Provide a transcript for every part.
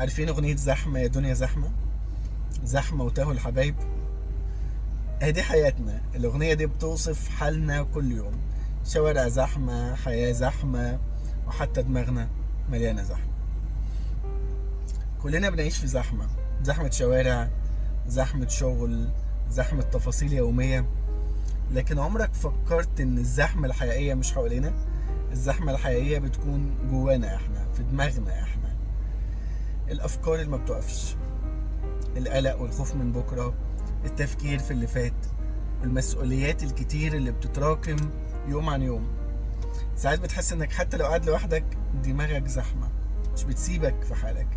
عارفين اغنية زحمة يا دنيا زحمة؟ زحمة وتاهوا الحبايب. دي حياتنا، الاغنية دي بتوصف حالنا كل يوم. شوارع زحمة، حياة زحمة، وحتى دماغنا مليانة زحمة. كلنا بنعيش في زحمة، زحمة شوارع، زحمة شغل، زحمة تفاصيل يومية. لكن عمرك فكرت ان الزحمة الحقيقية مش حوالينا؟ الزحمة الحقيقية بتكون جوانا احنا، في دماغنا احنا. الافكار اللي ما بتقفش، القلق والخوف من بكرة، التفكير في اللي فات، والمسؤوليات الكتير اللي بتتراكم يوم عن يوم. ساعات بتحس انك حتى لو قاعد لوحدك دماغك زحمة، مش بتسيبك في حالك.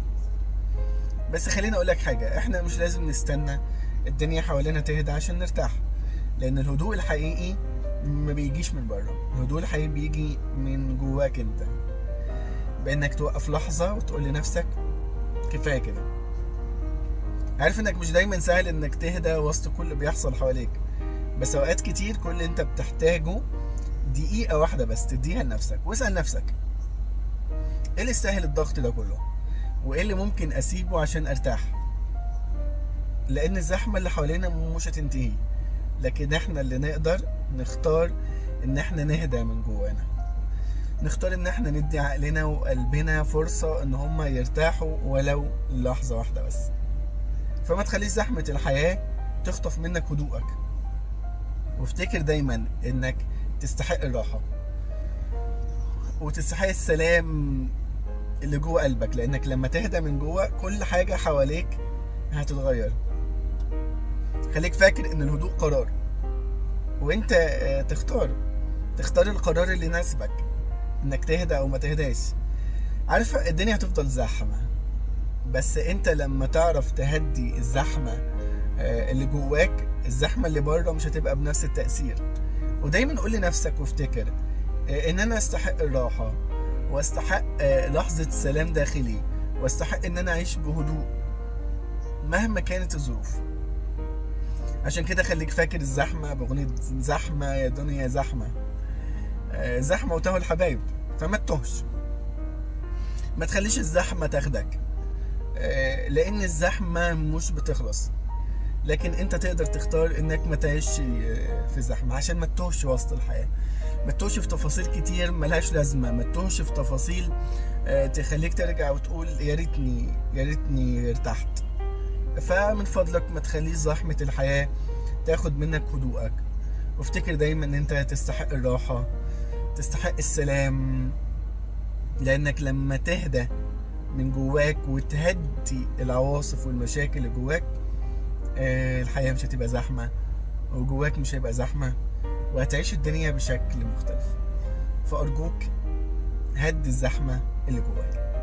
بس خليني اقولك حاجة، احنا مش لازم نستنى الدنيا حوالينا تهدى عشان نرتاح. لان الهدوء الحقيقي ما بيجيش من بره، الهدوء الحقيقي بيجي من جواك انت. بانك توقف لحظة وتقول لنفسك كفاية كده. عارف انك مش دايما سهل انك تهدى وسط كل اللي بيحصل حواليك، بس اوقات كتير كل اللي انت بتحتاجه دقيقة واحدة بس تديها لنفسك، واسأل نفسك ايه اللي يستاهل الضغط ده كله، وايه اللي ممكن اسيبه عشان ارتاح. لان الزحمة اللي حوالينا مش هتنتهي، لكن احنا اللي نقدر نختار ان احنا نهدى من جوانا. نختار ان احنا ندي عقلنا وقلبنا فرصة ان هما يرتاحوا ولو لحظة واحدة بس. فما تخليش زحمة الحياة تخطف منك هدوءك، وافتكر دايما انك تستحق الراحة وتستحق السلام اللي جوه قلبك. لانك لما تهدى من جوه كل حاجة حواليك هتتغير. خليك فاكر ان الهدوء قرار، وانت تختار القرار اللي يناسبك، انك تهدى او ما تهداش. عارف الدنيا هتفضل زحمة، بس انت لما تعرف تهدي الزحمة اللي جواك، الزحمة اللي بره مش هتبقى بنفس التأثير. ودايما قول لنفسك وافتكر ان انا استحق الراحة، واستحق لحظة سلام داخلي، واستحق ان انا اعيش بهدوء مهما كانت الظروف. عشان كده خليك فاكر الزحمة بأغنية زحمة يا دنيا زحمة. زحمة وتاهوا الحبايب، فما تتوهش. ما تخليش الزحمة تاخدك، لان الزحمة مش بتخلص. لكن انت تقدر تختار انك ما تعيش في زحمة عشان ما تتوهش وسط الحياة، ما تتوهش في تفاصيل كتير ملهاش لازمة، ما تتوهش في تفاصيل تخليك ترجع وتقول يا ريتني ارتحت. فمن فضلك ما تخليش زحمة الحياة تاخد منك هدوءك. وافتكر دايما ان انت تستحق الراحة، تستحق السلام. لانك لما تهدى من جواك وتهدي العواصف والمشاكل اللي جواك، الحياة مش هتبقى زحمة، وجواك مش هيبقى زحمة، وهتعيش الدنيا بشكل مختلف. فأرجوك هدي الزحمة اللي جواك.